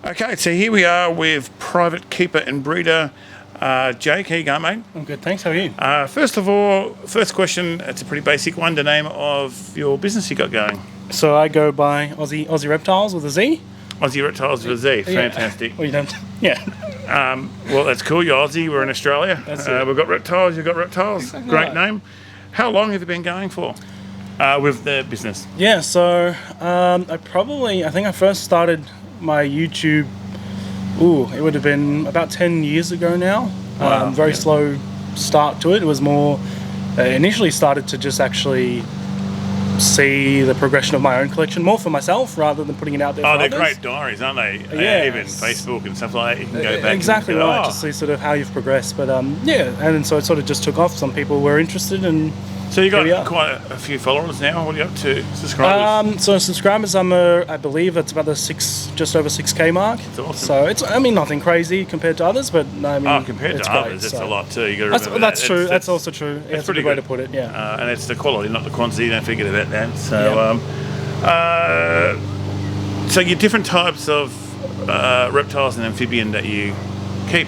Okay, so here we are with private keeper and breeder Jake. How you going, mate? I'm good, thanks. How are you? First of all, first question, it's a pretty basic one. The name of your business you got going? So I go by Aussie Reptilez with a Z. Aussie Reptilez with a Z. Fantastic. Well, you don't. Yeah. Well, that's cool. You're Aussie. We're in Australia. That's it. We've got reptiles. You've got reptiles. Exactly Great right. name. How long have you been going for with the business? Yeah. So I think I first started my YouTube. It would have been about 10 years ago now. Wow. Very slow start to it. It was more initially started to just actually see the progression of my own collection more for myself rather than putting it out there for They're others. great diaries, aren't they? Yeah. Even Facebook and stuff like that. You can go back. Exactly and go, right, to see sort of how you've progressed. But and so it sort of just took off. Some people were interested, and So you here we got are. quite a few followers now. What are you up to? Subscribers? So subscribers, I believe it's about the just over 6K mark. That's awesome. So it's, nothing crazy compared to others, but I mean, Compared it's to great, others, that's so. a lot too. You got to remember That's that. true. That's also true. Yeah, that's a pretty good way good. to put it. Yeah. And it's the quality, not the quantity. Don't forget about that. So, so your different types of reptiles and amphibian that you keep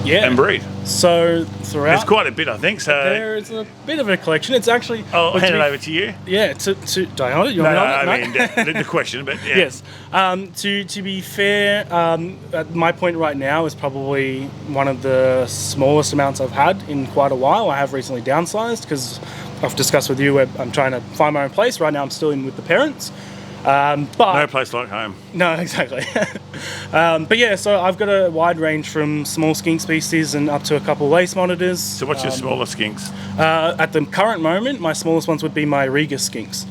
and breed. So throughout, There's quite a bit, I think. So there's a bit of a collection. It's actually. I'll hand it be- over to you. Yeah. Do I hold it? You No, want me to I hold it? mean the question, but yeah. Yes. To be fair, at my point right now is probably one of the smallest amounts I've had in quite a while. I have recently downsized because I've discussed with you where I'm trying to find my own place. Right now I'm still in with the parents. But No place like home. no, exactly. But yeah, so I've got a wide range from small skink species and up to a couple lace monitors. So what's your smallest skinks? At the current moment, my smallest ones would be my Regal skinks.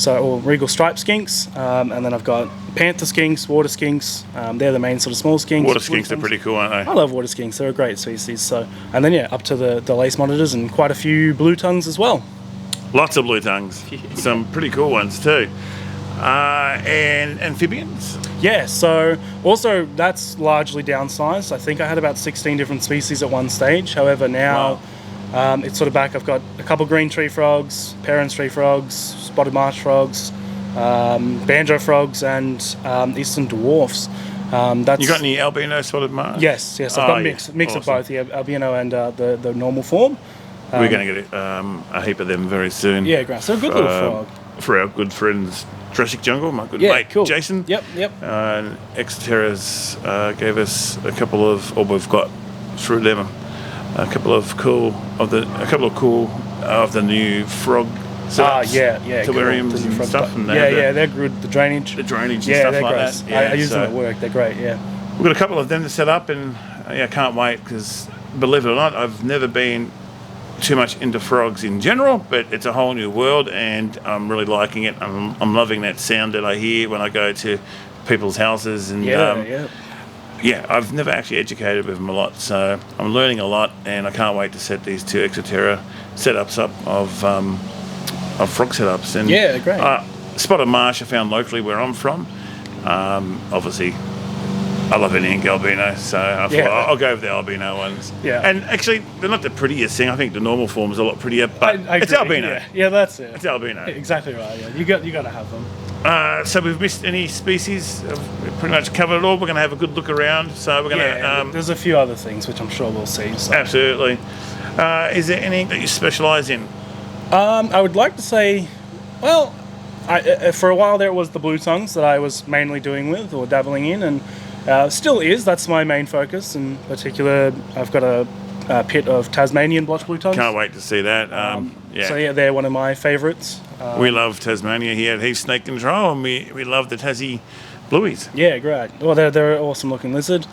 Or Regal striped skinks, and then I've got panther skinks, water skinks. They're the main sort of small skinks. Water skinks are pretty cool, aren't they? I love water skinks. They're a great species. So, and then up to the lace monitors and quite a few blue tongues as well. Lots of blue tongues. Some pretty cool ones too. And amphibians? Yeah, so also that's largely downsized. I think I had about 16 different species at one stage. However, now it's sort of back. I've got a couple green tree frogs, parents tree frogs, spotted marsh frogs, banjo frogs, and eastern dwarfs. You got any albino spotted marsh? Yes. I've got a mix awesome. of both, albino and the normal form. We're going to get a heap of them very soon. Yeah, great. So a good little frog. For our good friends, Jurassic Jungle, my good Yeah, mate cool. Jason. Yep. Exoterra's gave us a couple of, or we've got through them a couple of cool of the new frog setups, terrariums cool. and stuff. And they're good. The drainage and stuff they're like great. that. I use them at work. They're great. Yeah. We've got a couple of them to set up, and I can't wait because, believe it or not, I've never been too much into frogs in general, but it's a whole new world, and I'm really liking it. I'm loving that sound that I hear when I go to people's houses, and I've never actually educated with them a lot, so I'm learning a lot, and I can't wait to set these two Exoterra setups up of frog setups. And yeah, great. Spotted marsh I found locally where I'm from. Obviously, I love any albino, so I thought I'll go with the albino ones. Yeah. And actually, they're not the prettiest thing. I think the normal form is a lot prettier, but it's albino. Yeah, that's it. It's albino. Exactly right. Yeah, you got to have them. So we've missed any species. We've pretty much covered it all. We're going to have a good look around. So we're going to. There's a few other things which I'm sure we'll see. So. Absolutely. Is there anything that you specialise in? I would like to say, well, for a while there it was the blue tongues that I was mainly doing with or dabbling in, and still is. That's my main focus. In particular, I've got a pit of Tasmanian blotch blue tongues. Can't wait to see that. So they're one of my favourites. We love Tasmania here at Heath Snake Control, and we love the Tassie blueies. Yeah, great. Well, they're an awesome looking lizard.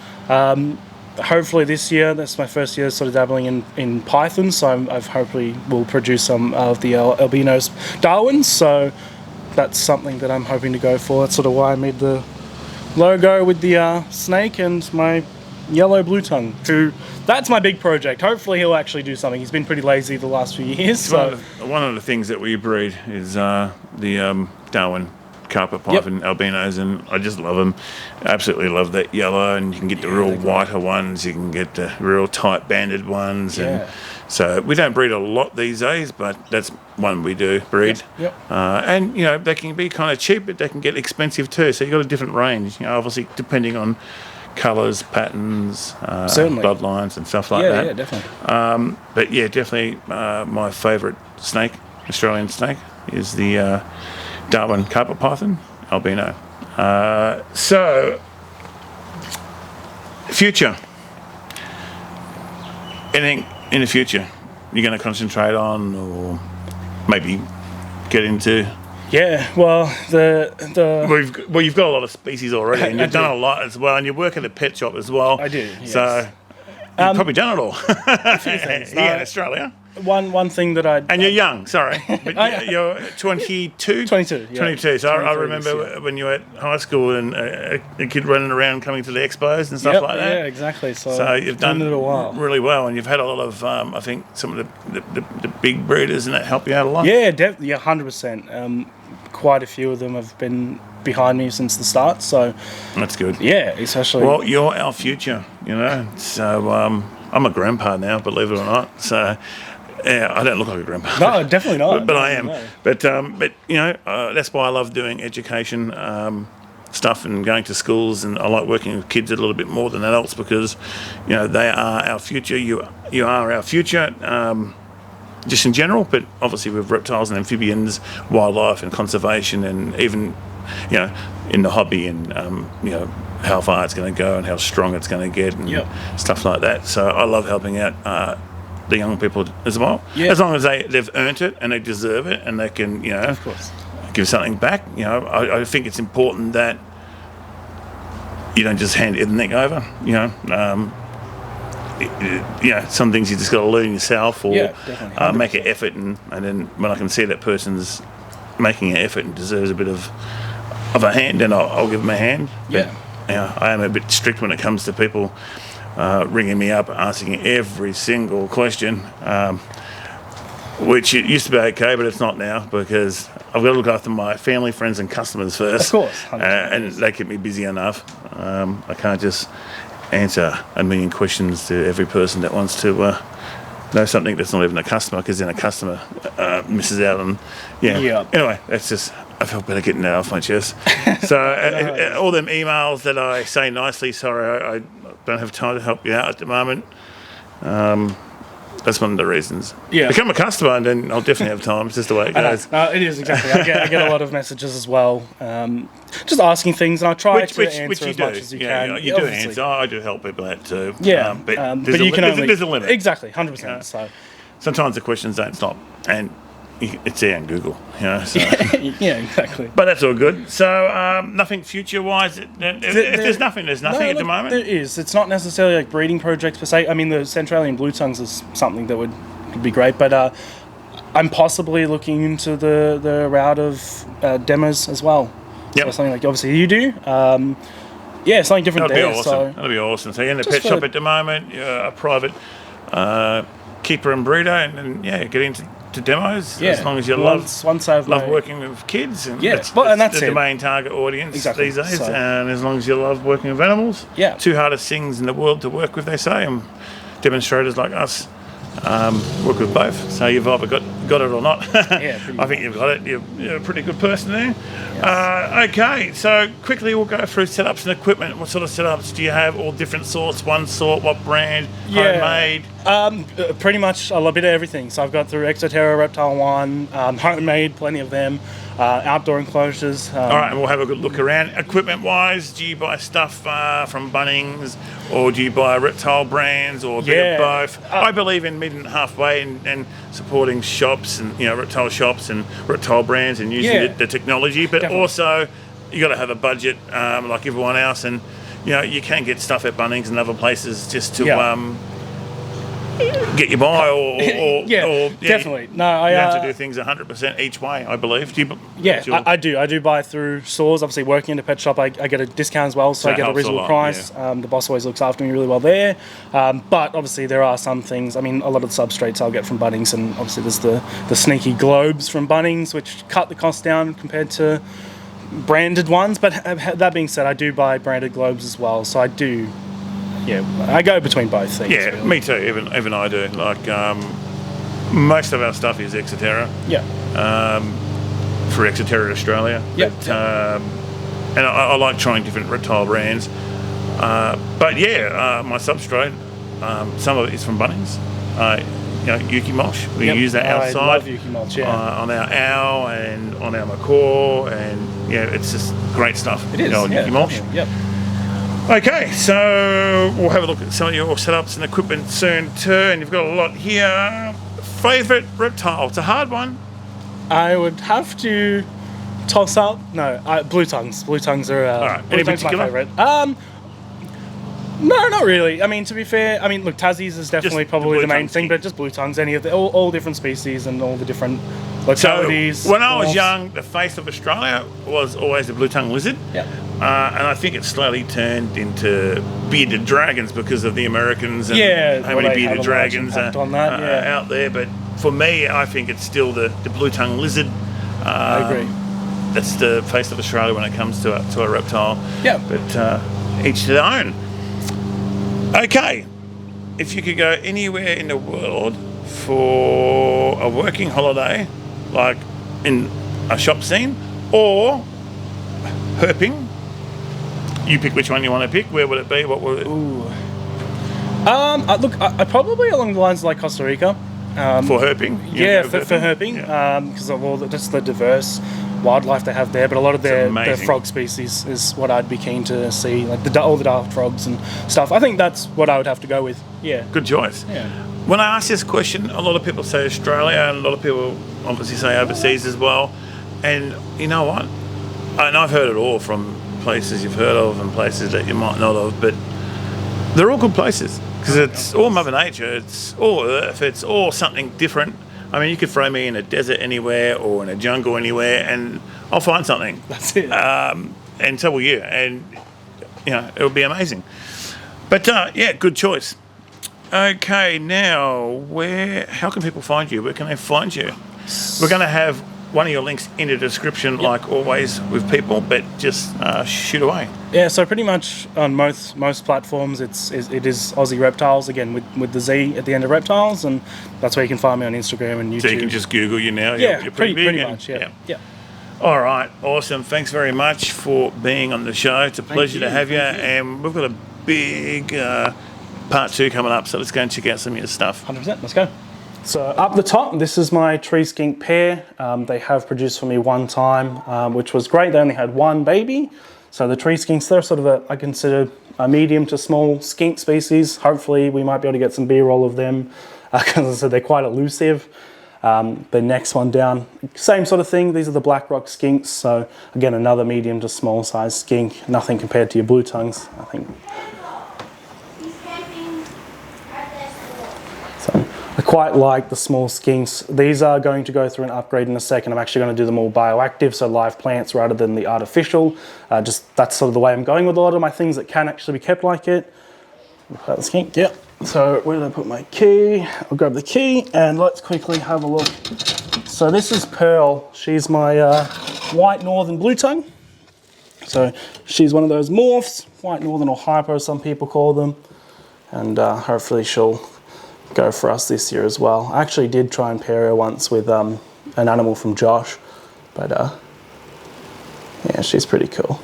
Hopefully this year, that's my first year sort of dabbling in pythons, so I've hopefully will produce some of the albinos Darwins, so that's something that I'm hoping to go for. That's sort of why I made the logo with the snake and my yellow blue tongue. That's my big project. Hopefully he'll actually do something. He's been pretty lazy the last few years. So one of the things that we breed is the Darwin carpet python albinos, and I just love them. Absolutely love that yellow, and you can get the real whiter ones, you can get the real tight banded ones, and So we don't breed a lot these days, but that's one we do breed. Yep. And they can be kind of cheap, but they can get expensive too. So you've got a different range. Obviously depending on colours, patterns, Certainly. bloodlines, and stuff like that. Yeah, definitely. But yeah, definitely my favourite snake, Australian snake, is the Darwin carpet python albino. So future. Anything in the future you're going to concentrate on, or maybe get into? Yeah, well, You've got a lot of species already, and you've done a lot as well, and you work at a pet shop as well. I do, yes. So you've probably done it all. a few things. Here in Australia. One thing that I... And you're young, sorry. But you're 22? 22, yeah. 22. So I 23 remember when you were at high school and a kid running around coming to the expos and stuff like that. Yeah, exactly. So you've done it a while. really well, and you've had a lot of, I think, some of the big breeders and that help you out a lot. Yeah, definitely, 100%. Quite a few of them have been behind me since the start, so... That's good. Yeah, especially... Well, you're our future, So I'm a grandpa now, believe it or not. So... Yeah, I don't look like a grandpa. No, definitely not. but I am. No. But that's why I love doing education stuff and going to schools, and I like working with kids a little bit more than adults because, they are our future. You are our future, just in general, but obviously with reptiles and amphibians, wildlife and conservation, and even, in the hobby and how far it's going to go and how strong it's going to get and stuff like that. So I love helping out. The young people as well, as long as they've earned it and they deserve it and they can, of course, give something back. I think it's important that you don't just hand everything over. Some things you just got to learn yourself, or make an effort, and then when I can see that person's making an effort and deserves a bit of a hand, then I'll give them a hand. Yeah. But, I am a bit strict when it comes to people ringing me up, asking every single question, which it used to be okay, but it's not now because I've got to look after my family, friends, and customers first. Of course, and they keep me busy enough. I can't just answer a million questions to every person that wants to know something that's not even a customer, because then a customer misses out on. Anyway, that's just. I felt better getting that off my chest. So all them emails that I say nicely, sorry, I don't have time to help you out at the moment. That's one of the reasons. Yeah. Become a customer and then I'll definitely have time. It's just the way it goes. It is, exactly. I get a lot of messages as well, just asking things, and I try to answer as much as you can. You do answer. I do help people out too. Yeah, but there's a limit. Exactly, 100%. So sometimes the questions don't stop, and it's there on Google, So. Yeah, exactly. But that's all good. So nothing future-wise. If there's nothing at the moment. There is. It's not necessarily like breeding projects per se. I mean, the Centralian Blue Tongues is something that would be great, but I'm possibly looking into the route of demos as well. Yeah, so something like obviously you do. Something different. That'd there. be awesome. So That'd be awesome. So you're in the pet shop at the moment. You're a private keeper and breeder, and get into demos, as long as you love working with kids, and that's the main target audience these days. And as long as you love working with animals, two hardest things in the world to work with, they say, and demonstrators like us work with both. So you've either got it or not. I think you've got it. You're a pretty good person there. Yes. Okay, so quickly we'll go through setups and equipment. What sort of setups do you have? All different sorts, one sort, what brand, homemade? Pretty much a bit of everything. So I've got through Exoterra, Reptile One, homemade, plenty of them. Outdoor enclosures. All right, and we'll have a good look around. Equipment-wise, do you buy stuff from Bunnings, or do you buy reptile brands, or a bit of both? I believe in meeting halfway and supporting shops and reptile shops and reptile brands and using the technology, but also you got to have a budget like everyone else, and you can get stuff at Bunnings and other places just to get you by, or definitely. No, you have to do things 100% each way, I believe. I do buy through stores. Obviously, working in a pet shop, I get a discount as well, so I get a reasonable price. The boss always looks after me really well there. But obviously, there are some things. I mean, a lot of the substrates I'll get from Bunnings, and obviously there's the sneaky globes from Bunnings, which cut the cost down compared to branded ones. But that being said, I do buy branded globes as well, so I do. Yeah, I go between both things. Yeah, really. Me too. Even I do. Like Most of our stuff is Exoterra. Yeah. For Exoterra Australia. Yep. But, and I like trying different reptile brands. But yeah, my substrate, some of it is from Bunnings. Yuki mulch. We use that outside. I love Yuki mulch, yeah. On our owl and on our macaw, and yeah, it's just great stuff. It is. Yuki mulch. Yep. Okay, so we'll have a look at some of your setups and equipment soon too, and you've got a lot here. Favourite reptile? It's a hard one. I would have to toss up. No, blue tongues. Blue tongues are. All right. Blue Any tongues particular? my favourite. No, not really. I mean, to be fair, look, Tassie's is definitely Just probably the the blue main tongues. thing, but just blue tongues, any of the all different species and all the different localities. So when I was dwarfs. young, the face of Australia was always the blue tongue lizard. Yeah. And I think it slowly turned into bearded dragons because of the Americans and how many they bearded had a large dragons impact on that, yeah. out there. But for me, I think it's still the blue tongue lizard. I agree. That's the face of Australia when it comes to a reptile. Yeah. But each to their own. Okay, if you could go anywhere in the world for a working holiday, like in a shop scene, or herping, you pick which one you want to pick. Where would it be? What would it? Ooh. Look, I probably along the lines of like Costa Rica. For herping? Yeah, for herping, because of all just the diverse wildlife they have there. But a lot of their frog species is what I'd be keen to see, like all the dark frogs and stuff. I think that's what I would have to go with. Yeah. Good choice. Yeah. When I ask this question, a lot of people say Australia, and a lot of people obviously say overseas as well. And you know what? And I've heard it all from places you've heard of and places that you might not have, but they're all good places because it's all Mother Nature, it's all Earth, it's all something different. I mean, you could throw me in a desert anywhere or in a jungle anywhere, and I'll find something. That's it. And so will you, and it'll be amazing. But yeah, good choice. Okay, now how can people find you? Where can they find you? We're going to have one of your links in the description, like always with people, but just shoot away. Yeah, so pretty much on most platforms, it is Aussie Reptilez, again with the Z at the end of reptiles, and that's where you can find me on Instagram and YouTube. So you can just Google you now. Yeah, you're pretty much. Yeah. All right, awesome. Thanks very much for being on the show. It's a pleasure to have you, and we've got a big part 2 coming up, so let's go and check out some of your stuff. 100%, let's go. So up the top, this is my tree skink pair. They have produced for me one time, which was great. They only had one baby. So the tree skinks, they're sort of I consider a medium to small skink species. Hopefully we might be able to get some B-roll of them because I said they're quite elusive. The next one down, same sort of thing. These are the black rock skinks. So again, another medium to small size skink. Nothing compared to your blue tongues, I think. I quite like the small skinks. These are going to go through an upgrade in a second. I'm actually going to do them all bioactive, so live plants rather than the artificial. Just that's sort of the way I'm going with a lot of my things that can actually be kept like it. The skink, yeah. So where did I put my key? I'll grab the key and let's quickly have a look. So this is Pearl. She's my white northern blue tongue. So she's one of those morphs, white northern or hypo, some people call them. And hopefully she'll go for us this year as well. I actually did try and pair her once with an animal from Josh, but yeah, she's pretty cool.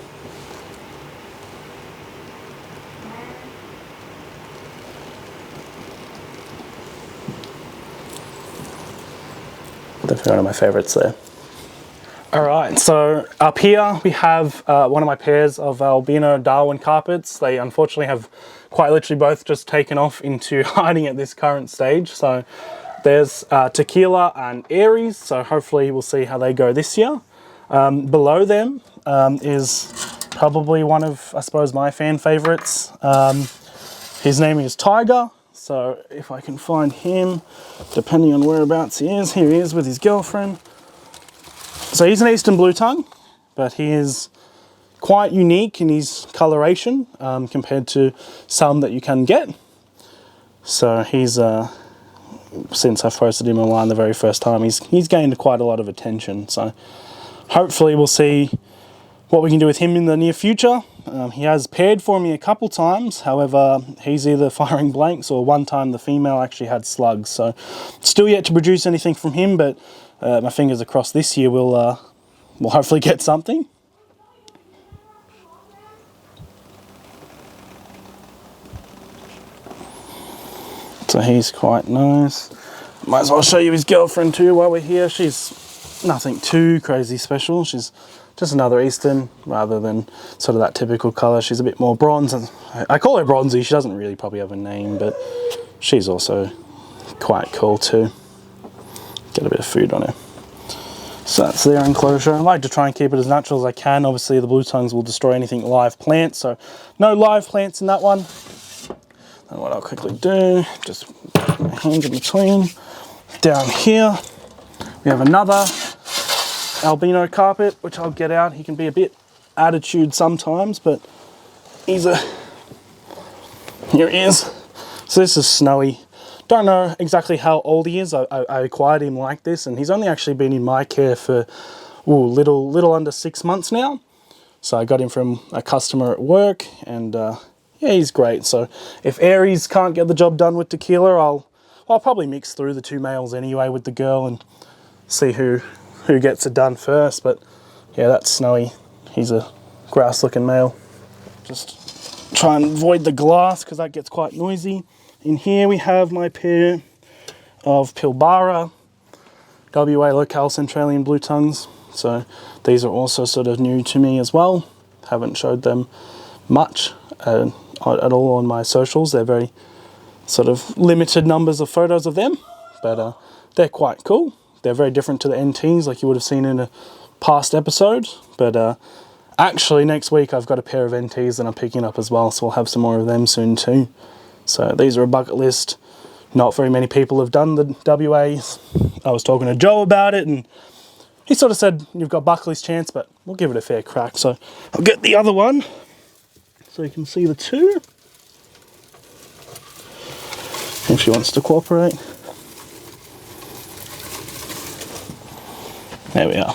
Definitely one of my favorites there. All right, so up here we have one of my pairs of albino Darwin carpets. They unfortunately have quite literally both just taken off into hiding at this current stage. So there's Tequila and Aries, so hopefully we'll see how they go this year. Below them is probably one of, I suppose, my fan favorites. His name is Tiger. So if I can find him, depending on whereabouts he is, here he is with his girlfriend. So he's an Eastern Blue Tongue, but he is quite unique in his coloration compared to some that you can get. So he's, since I posted him online the very first time, he's gained quite a lot of attention. So hopefully we'll see what we can do with him in the near future. He has paired for me a couple times, however he's either firing blanks or one time the female actually had slugs, so still yet to produce anything from him, but my fingers are crossed this year we'll hopefully get something. So he's quite nice. Might as well show you his girlfriend too while we're here. She's nothing too crazy special. She's just another Eastern rather than sort of that typical colour. She's a bit more bronze. I call her Bronzy. She doesn't really probably have a name, but she's also quite cool too. Get a bit of food on her. So that's their enclosure. I like to try and keep it as natural as I can. Obviously the blue tongues will destroy anything live plants, so no live plants in that one. And what I'll quickly do, just put my hands in between. Down here, we have another albino carpet, which I'll get out. He can be a bit attitude sometimes, but here he is. So this is Snowy. Don't know exactly how old he is. I acquired him like this, and he's only actually been in my care for little under 6 months now. So I got him from a customer at work, and yeah, he's great. So if Aries can't get the job done with Tequila, I'll probably mix through the two males anyway with the girl and see who gets it done first. But yeah, that's Snowy. He's a grouse-looking male. Just try and avoid the glass because that gets quite noisy. In here we have my pair of Pilbara, WA locale Centralian blue tongues. So these are also sort of new to me as well. Haven't showed them much at all on my socials. They're very sort of limited numbers of photos of them, but they're quite cool. They're very different to the NTs like you would have seen in a past episode, but actually next week I've got a pair of NTs that I'm picking up as well, so we'll have some more of them soon too. So these are a bucket list. Not very many people have done the WAs. I was talking to Joe about it and he sort of said you've got Buckley's chance, but we'll give it a fair crack. So I'll get the other one so you can see the two. If she wants to cooperate. There we are.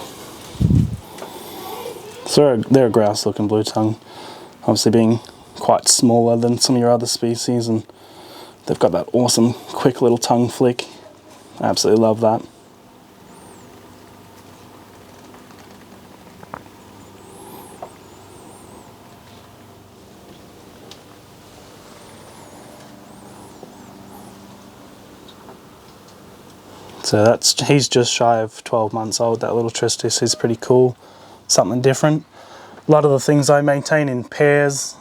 So they're a grouse looking blue tongue. Obviously being quite smaller than some of your other species, and they've got that awesome quick little tongue flick. I absolutely love that. So he's just shy of 12 months old, that little Tristis. Is pretty cool, something different. A lot of the things I maintain in pairs.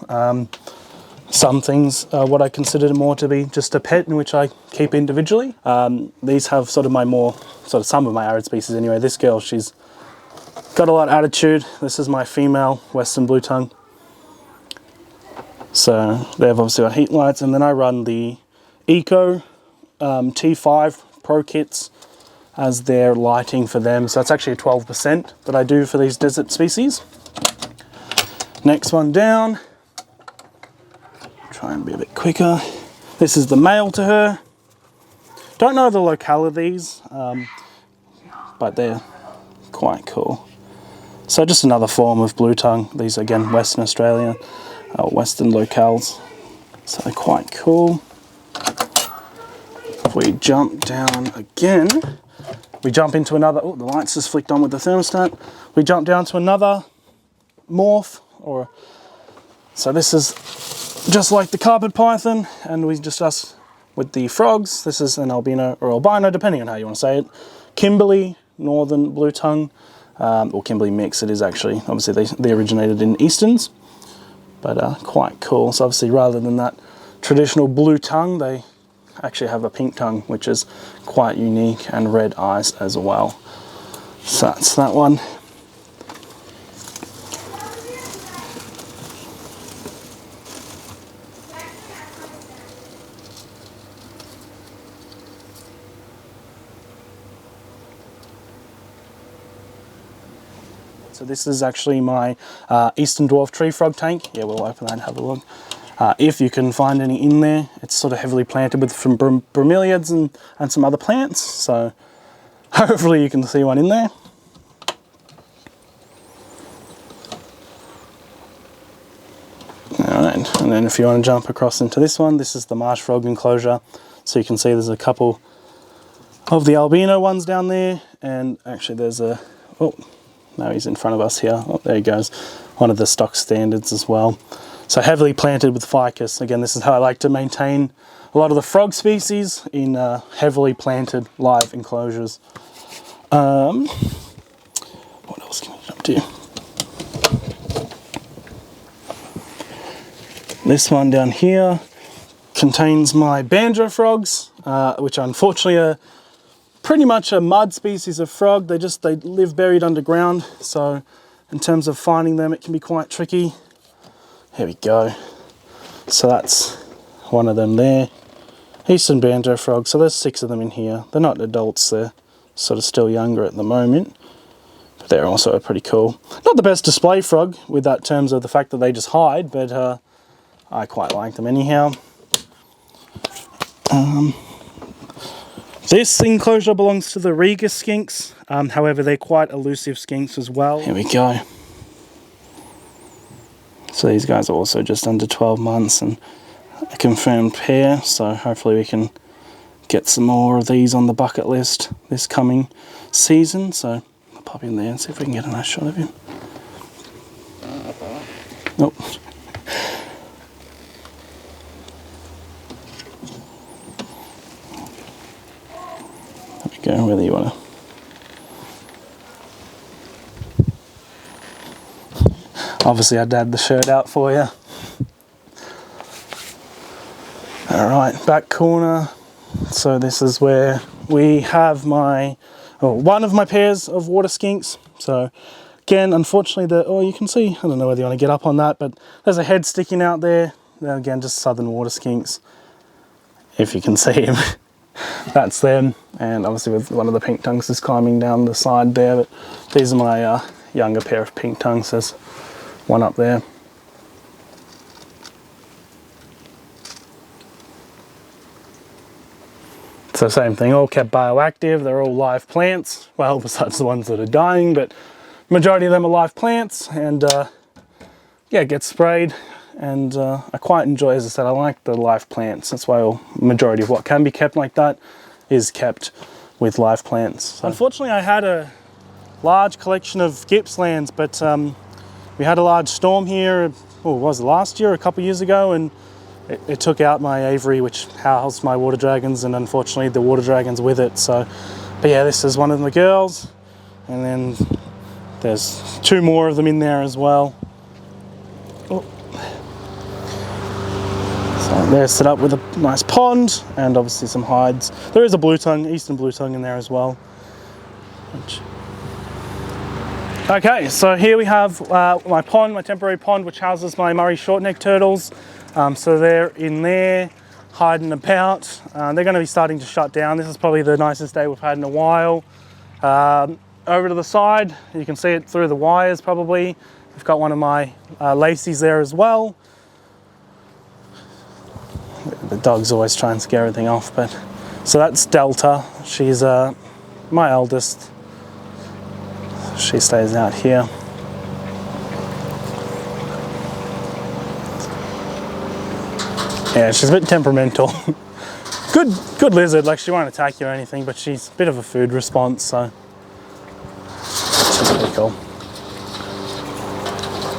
Some things are what I consider more to be just a pet, in which I keep individually. These have sort of some of my arid species anyway. This girl, she's got a lot of attitude. This is my female Western blue tongue. So they've obviously got heat lights, and then I run the Eco T5 Pro kits as their lighting for them. So it's actually a 12% that I do for these desert species. Next one down. Try and be a bit quicker. This is the male to her. Don't know the locale of these, but they're quite cool. So just another form of blue tongue. These again, Western Australia, Western locales. So they're quite cool. If we jump down again, we jump into another, oh, the lights just flicked on with the thermostat. We jump down to another morph, so this is just like the carpet python, and we discussed with the frogs. This is an albino or albino, depending on how you want to say it. Kimberley, northern blue tongue, or Kimberley mix. It is actually, obviously they originated in Easterns, but quite cool. So obviously rather than that traditional blue tongue, they actually have a pink tongue, which is quite unique, and red eyes as well. So that's that one. So this is actually my Eastern Dwarf Tree Frog tank. Yeah, we'll open that and have a look. If you can find any in there. It's sort of heavily planted with from bromeliads and some other plants. So hopefully you can see one in there. Alright, and then if you want to jump across into this one, this is the marsh frog enclosure. So you can see there's a couple of the albino ones down there, and actually there's a, oh, no, he's in front of us here. Oh, there he goes. One of the stock standards as well. So heavily planted with ficus. Again, this is how I like to maintain a lot of the frog species in heavily planted live enclosures. What else can I jump to? This one down here contains my banjo frogs, which unfortunately are pretty much a mud species of frog. They live buried underground, so in terms of finding them it can be quite tricky. Here we go. So that's one of them there. Eastern banjo frog. So there's 6 of them in here. They're not adults, they're sort of still younger at the moment, but they're also pretty cool. Not the best display frog with that terms of the fact that they just hide, but I quite like them anyhow. This enclosure belongs to the Regus skinks, however they're quite elusive skinks as well. Here we go. So these guys are also just under 12 months and a confirmed pair, so hopefully we can get some more of these on the bucket list this coming season. So I'll pop in there and see if we can get a nice shot of him. Nope. There we go, whether you want to. Obviously I'd add the shirt out for you. Alright, back corner. So this is where we have one of my pairs of water skinks. So again, unfortunately, you can see, I don't know whether you want to get up on that, but there's a head sticking out there. Again, just southern water skinks, if you can see him. That's them, and obviously with one of the pink tongues is climbing down the side there, but these are my younger pair of pink tongues. There's one up there. So same thing, all kept bioactive, they're all live plants, well besides the ones that are dying, but majority of them are live plants, and yeah, get sprayed, and I quite enjoy, as I said, I like the live plants. That's why majority of what can be kept like that is kept with live plants. So unfortunately I had a large collection of Gippslands, but we had a large storm here, was it last year, a couple of years ago, and it took out my aviary, which housed my water dragons, and unfortunately the water dragons with it. So, but yeah, this is one of the girls, and then there's 2 more of them in there as well. Oh. So they're set up with a nice pond and obviously some hides. There is a blue tongue, eastern blue tongue in there as well. Okay, so here we have my pond, my temporary pond, which houses my Murray short-necked turtles. So they're in there, hiding about. They're going to be starting to shut down. This is probably the nicest day we've had in a while. Over to the side, you can see it through the wires probably. We've got one of my lacies there as well. The dogs always try and scare everything off, but so that's Delta. She's my eldest. She stays out here. Yeah, she's a bit temperamental. Good lizard, like she won't attack you or anything, but she's a bit of a food response, so she's pretty cool.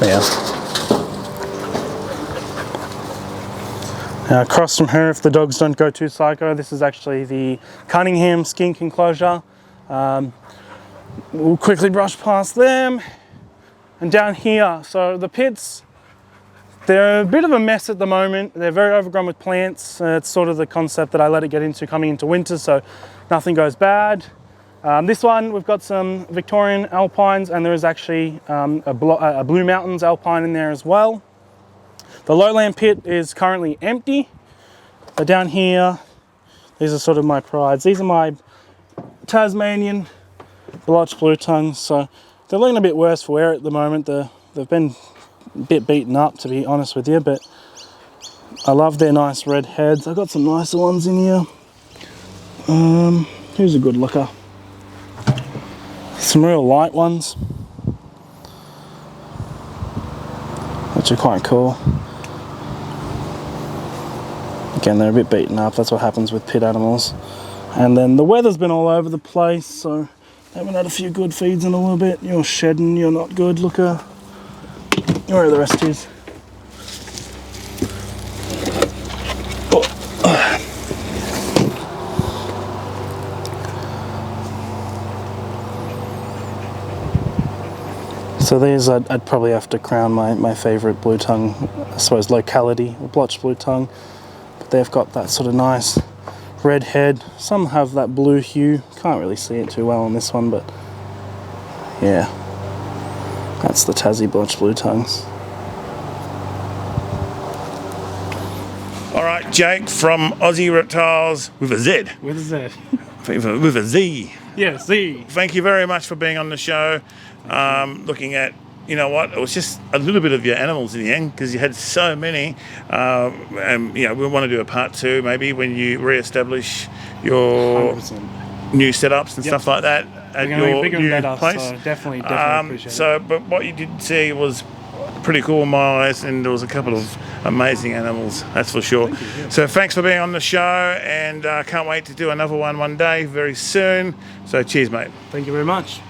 Yeah. Now across from her, if the dogs don't go too psycho, this is actually the Cunningham skink enclosure. We'll quickly brush past them. And down here, so the pits, they're a bit of a mess at the moment. They're very overgrown with plants. It's sort of the concept that I let it get into coming into winter, so nothing goes bad. This one, we've got some Victorian alpines, and there is actually a Blue Mountains alpine in there as well. The lowland pit is currently empty. But down here, these are sort of my prides. These are my Tasmanian blotched blue tongues. So they're looking a bit worse for wear at the moment. They've been a bit beaten up, to be honest with you, but I love their nice red heads. I've got some nicer ones in here. Who's a good looker? Some real light ones, which are quite cool. Again, they're a bit beaten up. That's what happens with pit animals. And then the weather's been all over the place, so they haven't had a few good feeds in a little bit. You're shedding, you're not good. Looker. Where are the rest is? So these I'd probably have to crown my favourite blue tongue, I suppose, locality, blotched blue tongue. But they've got that sort of nice red head. Some have that blue hue. Can't really see it too well on this one, but yeah, that's the Tassie blotched blue tongues. All right, Jake from Aussie Reptiles with a Z. With a Z. With a Z. Yeah, Z. Thank you very much for being on the show. Looking at, you know what, it was just a little bit of your animals in the end because you had so many. And, you know, we want to do a part 2 maybe when you re-establish your 100%. new setups and stuff like that at your new place. So definitely appreciate it. But what you did see was pretty cool in my eyes, and there was a couple of amazing animals, that's for sure. Thank you, yeah. So thanks for being on the show, and can't wait to do another one day very soon. So cheers, mate. Thank you very much.